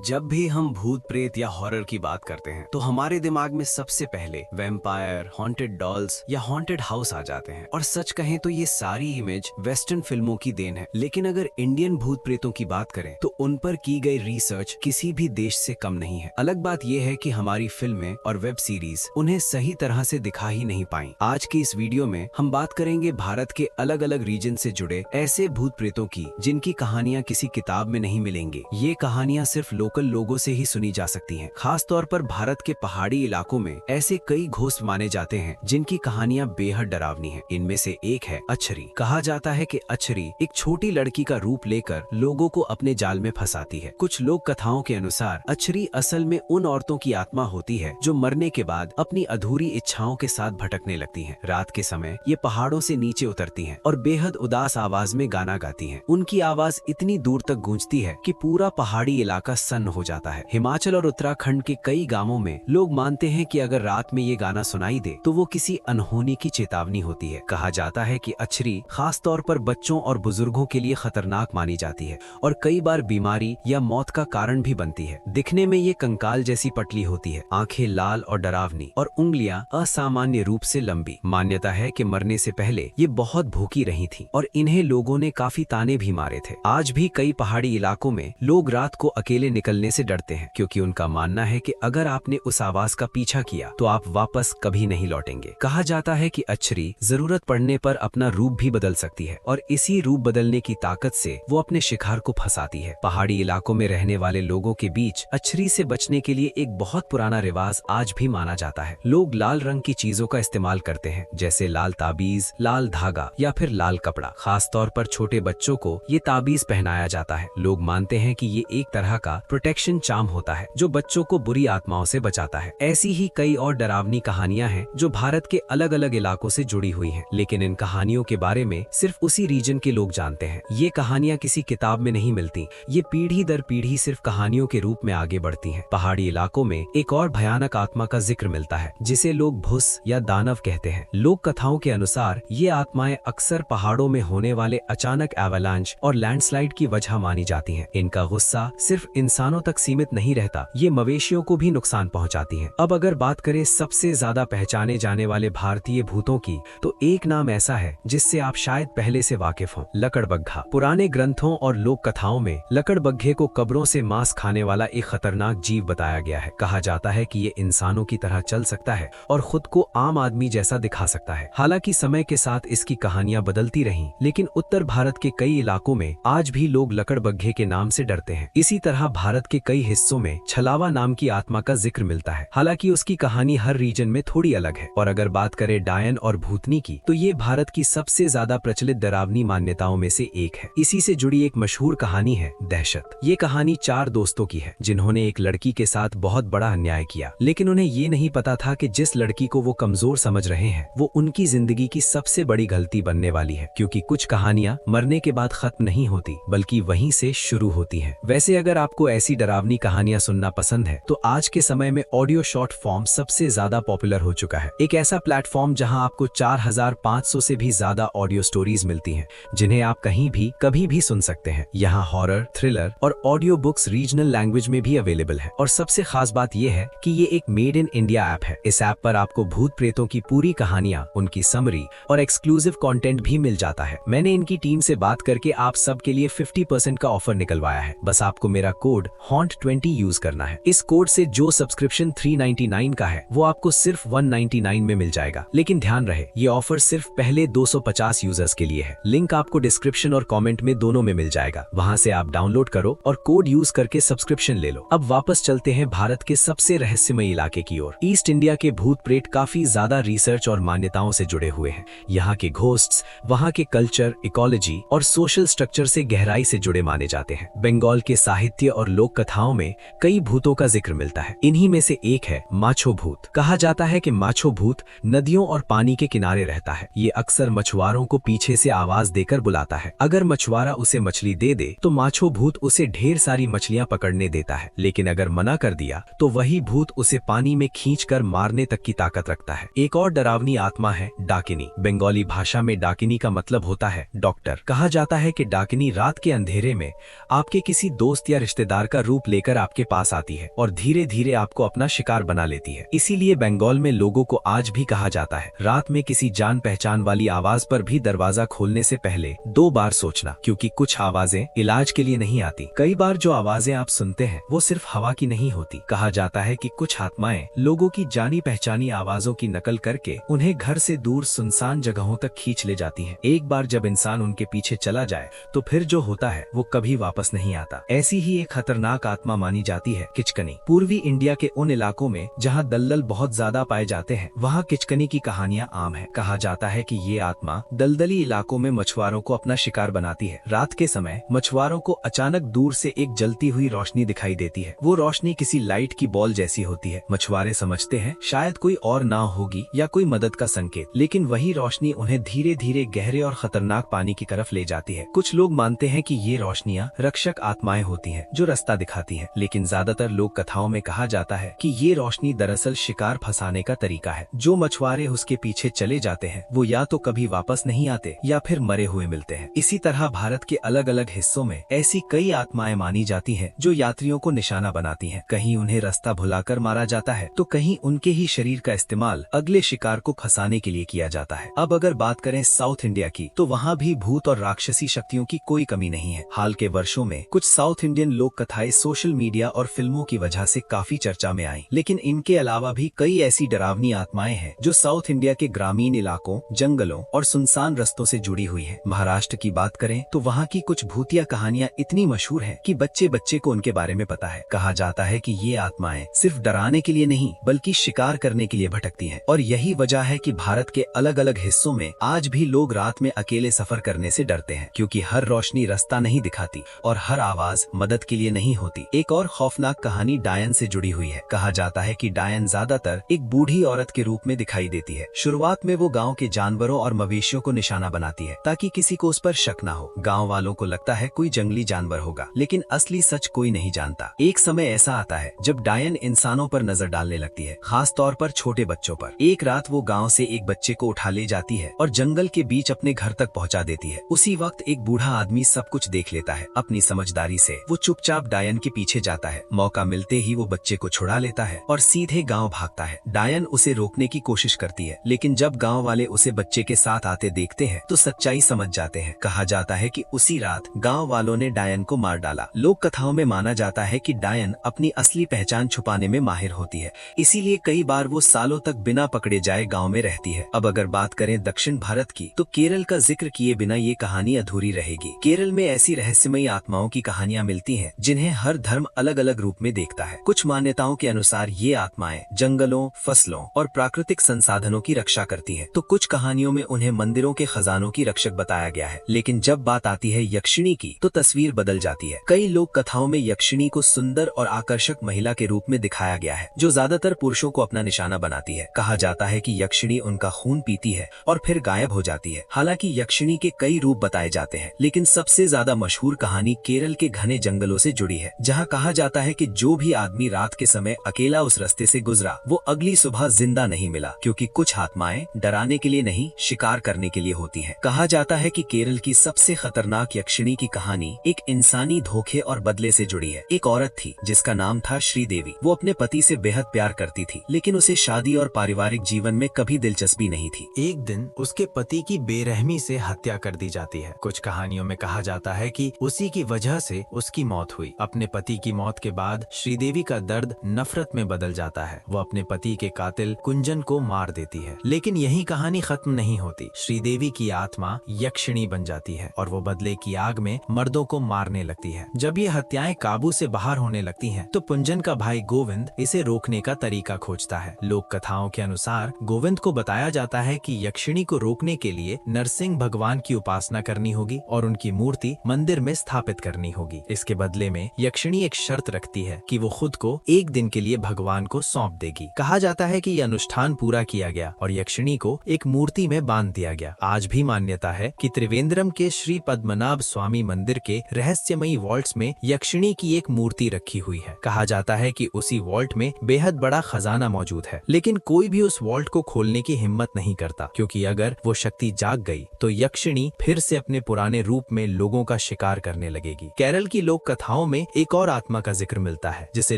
जब भी हम भूत प्रेत या हॉरर की बात करते हैं तो हमारे दिमाग में सबसे पहले वैम्पायर, हॉन्टेड डॉल्स या हॉन्टेड हाउस आ जाते हैं। और सच कहें तो ये सारी इमेज वेस्टर्न फिल्मों की देन है। लेकिन अगर इंडियन भूत प्रेतों की बात करें तो उन पर की गई रिसर्च किसी भी देश से कम नहीं है। अलग बात यह है कि हमारी फिल्में और वेब सीरीज उन्हें सही तरह से दिखा ही नहीं पाई। आज की इस वीडियो में हम बात करेंगे भारत के अलग अलग रीजन से जुड़े ऐसे भूत प्रेतों की जिनकी कहानियां किसी किताब में नहीं मिलेंगी। ये कहानियां सिर्फ लोकल लोगों से ही सुनी जा सकती हैं। खास तौर पर भारत के पहाड़ी इलाकों में ऐसे कई घोस्ट माने जाते हैं जिनकी कहानियां बेहद डरावनी हैं। इनमें से एक है अछरी। कहा जाता है कि अछरी एक छोटी लड़की का रूप लेकर लोगों को अपने जाल में फंसाती है। कुछ लोक कथाओं के अनुसार अछरी असल में उन औरतों की आत्मा होती है जो मरने के बाद अपनी अधूरी इच्छाओं के साथ भटकने लगती हैं। रात के समय ये पहाड़ों से नीचे उतरती हैं और बेहद उदास आवाज में गाना गाती हैं। उनकी आवाज इतनी दूर तक गूंजती है कि पूरा पहाड़ी इलाका सन्न हो जाता है। हिमाचल और उत्तराखंड के कई गांवों में लोग मानते हैं कि अगर रात में ये गाना सुनाई दे तो वो किसी अनहोनी की चेतावनी होती है। कहा जाता है कि अछरी खास तौर पर बच्चों और बुजुर्गों के लिए खतरनाक मानी जाती है और कई बार बीमारी या मौत का कारण भी बनती है। दिखने में ये कंकाल जैसी पतली होती है, आंखें लाल और डरावनी और उंगलियां असामान्य रूप से लंबी। मान्यता है कि मरने से पहले ये बहुत भूखी रही थी और इन्हें लोगों ने काफी ताने भी मारे थे। आज भी कई पहाड़ी इलाकों में लोग रात को अकेले निकलने से डरते हैं क्योंकि उनका मानना है कि अगर आपने उस आवाज का पीछा किया तो आप वापस कभी नहीं लौटेंगे। कहा जाता है कि अछरी जरूरत पड़ने पर अपना रूप भी बदल सकती है और इसी रूप बदलने की ताकत से वो अपने शिकार को फंसाती है। पहाड़ी इलाकों में रहने वाले लोगों के बीच अछरी से बचने के लिए एक बहुत पुराना रिवाज आज भी माना जाता है। लोग लाल रंग की चीजों का इस्तेमाल करते हैं जैसे लाल ताबीज, लाल धागा या फिर लाल कपड़ा। खास तौर पर छोटे बच्चों को ये ताबीज पहनाया जाता है। लोग मानते हैं कि ये एक तरह का प्रोटेक्शन चार्म होता है जो बच्चों को बुरी आत्माओं से बचाता है। ऐसी ही कई और डरावनी कहानियां हैं जो भारत के अलग अलग इलाकों से जुड़ी हुई हैं, लेकिन इन कहानियों के बारे में सिर्फ उसी रीजन के लोग जानते हैं। ये कहानियां किसी किताब में नहीं मिलती, ये पीढ़ी दर पीढ़ी सिर्फ कहानियों के रूप में आगे बढ़ती हैं। पहाड़ी इलाकों में एक और भयानक आत्मा का जिक्र मिलता है जिसे लोग भुस या दानव कहते हैं। लोक कथाओं के अनुसार ये आत्माएं अक्सर पहाड़ों में होने वाले अचानक एवलांच और लैंडस्लाइड की वजह मानी जाती हैं। इनका गुस्सा सिर्फ इंसानों तक सीमित नहीं रहता, ये मवेशियों को भी नुकसान पहुंचाती हैं। अब अगर बात करें सबसे ज्यादा पहचाने जाने वाले भारतीय भूतों की तो एक नाम ऐसा है जिससे आप शायद पहले से वाकिफ हों, लकड़बग्घा। पुराने ग्रंथों और लोक कथाओं में लकड़बग्घे को कब्रों से मांस खाने वाला एक खतरनाक जीव बताया गया है। कहा जाता है कि ये इंसानों की तरह चल सकता है और खुद को आम आदमी जैसा दिखा सकता है। हालांकि समय के साथ इसकी कहानियां बदलती रहीं, लेकिन उत्तर भारत के कई इलाकों में आज भी लोग लकड़बग्घे के नाम से डरते हैं। इसी तरह भारत के कई हिस्सों में छलावा नाम की आत्मा का जिक्र मिलता है। हालांकि उसकी कहानी हर रीजन में थोड़ी अलग है। और अगर बात करें डायन और भूतनी की तो ये भारत की सबसे ज्यादा प्रचलित डरावनी मान्यताओं में से एक है। इसी से जुड़ी एक मशहूर कहानी है दहशत। ये कहानी 4 दोस्तों की है जिन्होंने एक लड़की के साथ बहुत बड़ा अन्याय किया, लेकिन उन्हें ये नहीं पता था कि जिस लड़की को वो कमजोर समझ रहे हैं वो उनकी जिंदगी की सबसे बड़ी गलती बनने वाली है। क्योंकि कुछ कहानियां मरने के बाद खत्म नहीं होती बल्कि वहीं से शुरू होती हैं। वैसे अगर आपको ऐसी डरावनी कहानियां सुनना पसंद है तो आज के समय में ऑडियो शॉर्ट फॉर्म सबसे ज्यादा पॉपुलर हो चुका है। एक ऐसा प्लेटफॉर्म जहां आपको 4500 से भी ज्यादा ऑडियो स्टोरीज मिलती हैं जिन्हें आप कहीं भी कभी भी सुन सकते हैं। यहाँ हॉरर, थ्रिलर और ऑडियो बुक्स रीजनल लैंग्वेज में भी अवेलेबल है। और सबसे खास बात यह है कि ये एक मेड इन इंडिया ऐप है। इस ऐप पर आपको भूत प्रेतों की पूरी कहानियां, उनकी समरी और एक्सक्लूसिव कंटेंट भी मिल जाता है। मैंने इनकी टीम से बात करके आप सबके लिए 50% का ऑफर निकलवाया है। बस आपको मेरा कोड HAUNT20 यूज करना है। इस कोड से जो सब्सक्रिप्शन 399 का है वो आपको सिर्फ 199 में मिल जाएगा। लेकिन ध्यान रहे ये ऑफर सिर्फ पहले 250 यूजर्स के लिए है। लिंक आपको डिस्क्रिप्शन और कमेंट में दोनों में मिल जाएगा। वहां से आप डाउनलोड करो और कोड यूज करके सब्सक्रिप्शन ले लो। अब वापस चलते हैं भारत के सबसे रहस्यमय इलाके की ओर। ईस्ट इंडिया के भूत प्रेत काफी ज्यादा रिसर्च और मान्यताओं से जुड़े हुए हैं। यहाँ के घोस्ट्स वहाँ के कल्चर, इकोलॉजी और सोशल स्ट्रक्चर से गहराई से जुड़े माने जाते हैं। बंगाल के साहित्य और लोक कथाओं में कई भूतों का जिक्र मिलता है। इन्हीं में से एक है माछो भूत। कहा जाता है कि माछो भूत नदियों और पानी के किनारे रहता है। ये अक्सर मछुआरों को पीछे से आवाज देकर बुलाता है। अगर मछुआरा उसे मछली दे दे तो माछो भूत उसे ढेर सारी मछलियां पकड़ने देता है, लेकिन अगर मना कर दिया तो वही भूत उसे पानी में खींचकर मारने तक की ताकत रखता है। एक और डरावनी आत्मा है डाकिनी। बंगाली भाषा में डाकिनी का मतलब होता है डॉक्टर। कहा जाता है कि डाकिनी रात के अंधेरे में आपके किसी दोस्त या रिश्तेदार का रूप लेकर आपके पास आती है और धीरे धीरे आपको अपना शिकार बना लेती है। इसीलिए बंगाल में लोगों को आज भी कहा जाता है, रात में किसी जान पहचान वाली आवाज पर भी दरवाजा खोलने से पहले 2 बार सोचना, क्योंकि कुछ आवाजें इलाज के लिए नहीं आती। कई बार जो आवाजें आप सुनते हैं वो सिर्फ हवा की नहीं होती। कहा जाता है कि कुछ आत्माएं लोगों की जानी पहचानी आवाजों की नकल करके उन्हें घर से दूर सुनसान जगहों तक खींच ले जाती हैं। एक बार जब इंसान उनके पीछे चला जाए तो फिर जो होता है वो कभी वापस नहीं आता। ऐसी ही एक खतरनाक आत्मा मानी जाती है किचकनी। पूर्वी इंडिया के उन इलाकों में जहाँ दलदल बहुत ज्यादा पाए जाते हैं, वहाँ किचकनी की कहानियाँ आम है। कहा जाता है कि ये आत्मा दलदली इलाकों में मछुआरों को अपना शिकार बनाती है। रात के समय मछुआरों को अचानक दूर से एक जलती हुई रोशनी दिखाई देती है। वो रोशनी किसी लाइट की बॉल जैसी होती है। मछुआरे समझते हैं शायद कोई और नाव होगी या कोई मदद का संकेत, लेकिन वही रोशनी उन्हें धीरे धीरे गहरे और खतरनाक पानी की तरफ ले जाती है। कुछ लोग मानते हैं कि ये रोशनियां रक्षक आत्माएं होती हैं जो रास्ता दिखाती हैं, लेकिन ज्यादातर लोक कथाओं में कहा जाता है कि ये रोशनी दरअसल शिकार फंसाने का तरीका है। जो मछुआरे उसके पीछे चले जाते हैं वो या तो कभी वापस नहीं आते या फिर मरे हुए मिलते हैं। इसी तरह भारत के अलग अलग हिस्सों में ऐसी कई आत्माएं मानी जाती हैं जो यात्रियों को निशाना बनाती हैं। कहीं उन्हें रास्ता भुलाकर मारा जाता है तो कहीं उनके ही शरीर का इस्तेमाल अगले शिकार को फंसाने के लिए किया जाता है। अब अगर बात करें साउथ इंडिया की, तो वहाँ भी भूत और राक्षसी शक्तियों की कोई कमी नहीं है। हाल के वर्षों में कुछ साउथ इंडियन लोक कथाएं सोशल मीडिया और फिल्मों की वजह से काफी चर्चा में आई, लेकिन इनके अलावा भी कई ऐसी डरावनी आत्माएं हैं जो साउथ इंडिया के ग्रामीण इलाकों, जंगलों और सुनसान रस्तों से जुड़ी हुई है। महाराष्ट्र की बात करें तो वहाँ की कुछ भूतिया कहानियाँ इतनी मशहूर है कि बच्चे बच्चे को उनके बारे में पता है। कहा जाता है कि ये आत्माएं सिर्फ डराने के लिए नहीं बल्कि शिकार करने के लिए भटकती हैं, और यही वजह है कि भारत के अलग अलग हिस्सों में आज भी लोग रात में अकेले सफर करने से डरते हैं, क्योंकि हर रोशनी रास्ता नहीं दिखाती और हर आवाज मदद के लिए नहीं होती। एक और खौफनाक कहानी डायन से जुड़ी हुई है। कहा जाता है कि डायन ज्यादातर एक बूढ़ी औरत के रूप में दिखाई देती है। शुरुआत में वो गाँव के जानवरों और मवेशियों को निशाना बनाती है ताकि किसी को उस पर शक न हो। गाँव वालों को लगता है कोई जंगली जानवर होगा, लेकिन असली सच कोई नहीं जानता। एक समय ऐसा आता है जब डायन इंसानों पर नजर डालने लगती है, खास तौर पर छोटे बच्चों पर। एक रात वो गांव से एक बच्चे को उठा ले जाती है और जंगल के बीच अपने घर तक पहुंचा देती है। उसी वक्त एक बूढ़ा आदमी सब कुछ देख लेता है। अपनी समझदारी से वो चुपचाप डायन के पीछे जाता है। मौका मिलते ही वो बच्चे को छुड़ा लेता है और सीधे गांव भागता है। डायन उसे रोकने की कोशिश करती है, लेकिन जब गांव वाले उसे बच्चे के साथ आते देखते हैं तो सच्चाई समझ जाते हैं। कहा जाता है कि उसी रात गाँव वालों ने डायन को मार डाला। लोक कथाओं में माना जाता है कि डायन अपनी असली पहचान छुपाने में माहिर होती है, इसीलिए कई बार वो सालों तक बिना पकड़े जाए गांव में रहती है। अब अगर बात करें दक्षिण भारत की, तो केरल का जिक्र किए बिना ये कहानी अधूरी रहेगी। केरल में ऐसी रहस्यमयी आत्माओं की कहानियां मिलती हैं जिन्हें हर धर्म अलग अलग रूप में देखता है। कुछ मान्यताओं के अनुसार ये आत्माएं जंगलों, फसलों और प्राकृतिक संसाधनों की रक्षा करती है, तो कुछ कहानियों में उन्हें मंदिरों के खजानों की रक्षक बताया गया है। लेकिन जब बात आती है यक्षिणी की, तो तस्वीर बदल जाती है। कई लोक कथाओं में यक्षिणी को सुंदर और आकर्षक महिला के रूप में दिखाया गया है जो ज्यादातर पुरुषों को अपना निशाना बनाती है। कहा जाता है कि यक्षिणी उनका खून पीती है और फिर गायब हो जाती है। हालांकि यक्षिणी के कई रूप बताए जाते हैं, लेकिन सबसे ज्यादा मशहूर कहानी केरल के घने जंगलों से जुड़ी है, जहां कहा जाता है कि जो भी आदमी रात के समय अकेला उस रास्ते से गुजरा वो अगली सुबह जिंदा नहीं मिला, क्योंकि कुछ आत्माएं डराने के लिए नहीं शिकार करने के लिए होती हैं। कहा जाता है कि केरल की सबसे खतरनाक यक्षिणी की कहानी एक इंसानी धोखे और बदले से जुड़ी है। एक औरत थी जिसका नाम था श्रीदेवी। वो अपने पति से बेहद प्यार करती थी, लेकिन उसे शादी और पारिवारिक जीवन में कभी दिलचस्पी नहीं थी। एक दिन उसके पति की बेरहमी से हत्या कर दी जाती है। कुछ कहानियों में कहा जाता है कि उसी की वजह से उसकी मौत हुई। अपने पति की मौत के बाद श्रीदेवी का दर्द नफरत में बदल जाता है। वो अपने पति के कातिल कुंजन को मार देती है, लेकिन यही कहानी खत्म नहीं होती। श्रीदेवी की आत्मा यक्षिणी बन जाती है और वो बदले की आग में मर्दों को मारने लगती है। जब ये हत्याएं काबू से बाहर होने लगती हैं, तो कुंजन का भाई गोविंद इसे रोकने का तरीका खोजता है। लोक कथाओं के अनुसार गोविंद को बताया जाता है कि यक्षिणी को रोकने के लिए नरसिंह भगवान की उपासना करनी होगी और उनकी मूर्ति मंदिर में स्थापित करनी होगी। इसके बदले में यक्षिणी एक शर्त रखती है कि वो खुद को एक दिन के लिए भगवान को सौंप देगी। कहा जाता है कि यह अनुष्ठान पूरा किया गया और यक्षिणी को एक मूर्ति में बांध दिया गया। आज भी मान्यता है कि त्रिवेंद्रम के श्री पद्मनाभ स्वामी मंदिर के रहस्यमयी वॉल्ट्स में यक्षिणी की एक मूर्ति रखी हुई है। कहा जाता है कि उसी वॉल्ट में बेहद बड़ा खजाना मौजूद है, लेकिन कोई भी उस वॉल्ट को खोलने की हिम्मत नहीं करता, क्योंकि अगर वो शक्ति जाग गई तो यक्षिणी फिर से अपने पुराने रूप में लोगों का शिकार करने लगेगी। केरल की लोक कथाओं में में एक और आत्मा का जिक्र मिलता है जिसे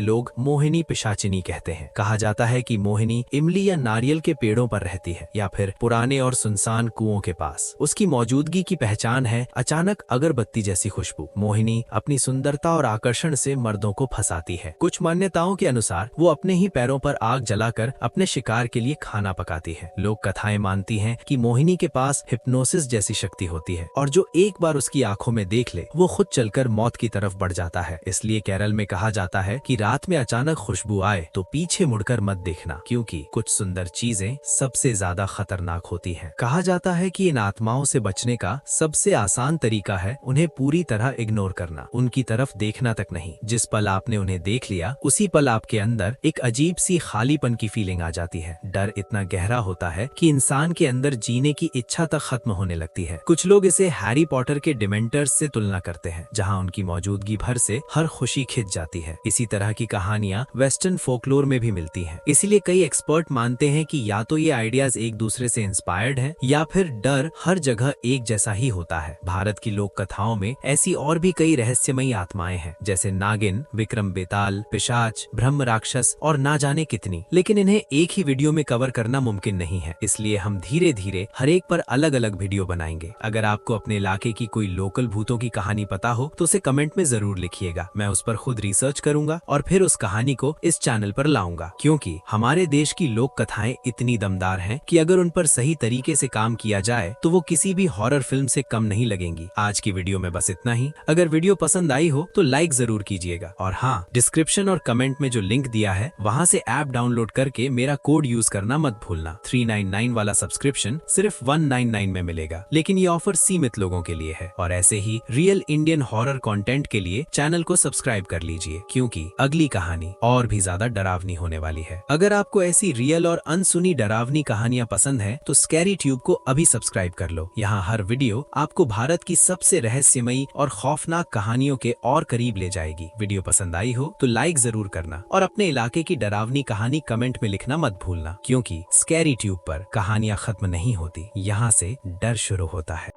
लोग मोहिनी पिशाचिनी कहते हैं। कहा जाता है कि मोहिनी इमली या नारियल के पेड़ों पर रहती है या फिर पुराने और सुनसान कुओं के पास। उसकी मौजूदगी की पहचान है अचानक अगरबत्ती जैसी खुशबू। मोहिनी अपनी सुंदरता और आकर्षण से मर्दों को फंसाती है। कुछ मान्यताओं के अनुसार वो अपने ही पैरों पर आग जलाकर अपने शिकार के लिए खाना पकाती है। लोग कथाएं मानती हैं कि मोहिनी के पास हिप्नोसिस जैसी शक्ति होती है और जो एक बार उसकी आंखों में देख ले वो खुद चलकर मौत की तरफ बढ़ जाता है। इसलिए केरल में कहा जाता है कि रात में अचानक खुशबू आए तो पीछे मुड़कर मत देखना, क्योंकि कुछ सुंदर चीजें सबसे ज्यादा खतरनाक होती हैं। कहा जाता है कि इन आत्माओं से बचने का सबसे आसान तरीका है उन्हें पूरी तरह इग्नोर करना, उनकी तरफ देखना तक नहीं। जिस पल आपने उन्हें देख लिया उसी पल आपके अंदर एक अजीब सी खालीपन की फीलिंग आ जाती है। डर इतना गहरा होता है कि इंसान के अंदर जीने की इच्छा तक खत्म होने लगती है। कुछ लोग इसे हैरी पॉटर के डिमेंटर्स से तुलना करते हैं, जहां उनकी मौजूदगी भर से हर खुशी खिंच जाती है। इसी तरह की कहानियां वेस्टर्न फोकलोर में भी मिलती हैं। इसीलिए कई एक्सपर्ट मानते हैं कि या तो ये आइडियाज एक दूसरे से इंस्पायर्ड हैं या फिर डर हर जगह एक जैसा ही होता है। भारत की लोक कथाओं में ऐसी और भी कई रहस्यमयी आत्माएं हैं, जैसे नागिन, विक्रम बेताल, पिशाच, ब्रह्म राक्षस और ना जाने कितनी। लेकिन इन्हें एक ही वीडियो में कवर करना मुमकिन नहीं है, इसलिए हम धीरे धीरे हर एक पर अलग अलग वीडियो बनाएंगे। अगर आपको अपने इलाके की कोई लोकल भूतों की कहानी पता हो तो उसे कमेंट में जरूर लिखिएगा। मैं उस पर खुद रिसर्च करूंगा और फिर उस कहानी को इस चैनल पर लाऊंगा, क्योंकि हमारे देश की लोक कथाएं इतनी दमदार हैं कि अगर उन पर सही तरीके से काम किया जाए तो वो किसी भी हॉरर फिल्म से कम नहीं लगेंगी। आज की वीडियो में बस इतना ही। अगर वीडियो पसंद आई हो तो लाइक जरूर कीजिएगा और हाँ, डिस्क्रिप्शन और कमेंट में जो लिंक दिया है वहाँ से ऐप डाउनलोड करके मेरा कोड यूज करना मत भूलना। 399 वाला सब्सक्रिप्शन सिर्फ 199 में मिलेगा, लेकिन ये ऑफर सीमित लोगों के लिए है। और ऐसे ही रियल इंडियन हॉरर कंटेंट के लिए चैनल को सब्सक्राइब कर लीजिए, क्योंकि अगली कहानी और भी ज्यादा डरावनी होने वाली है। अगर आपको ऐसी रियल और अनसुनी डरावनी कहानियां पसंद है तो स्कैरी ट्यूब को अभी सब्सक्राइब कर लो। यहाँ हर वीडियो आपको भारत की सबसे रहस्यमयी और खौफनाक कहानियों के और करीब ले जाएगी। वीडियो पसंद आई हो तो लाइक जरूर करना और अपने इलाके की डरावनी कहानी कमेंट में लिखना मत भूलना, क्योंकि स्कैरी ट्यूब पर कहानियां खत्म नहीं होती, यहाँ से डर शुरू होता है।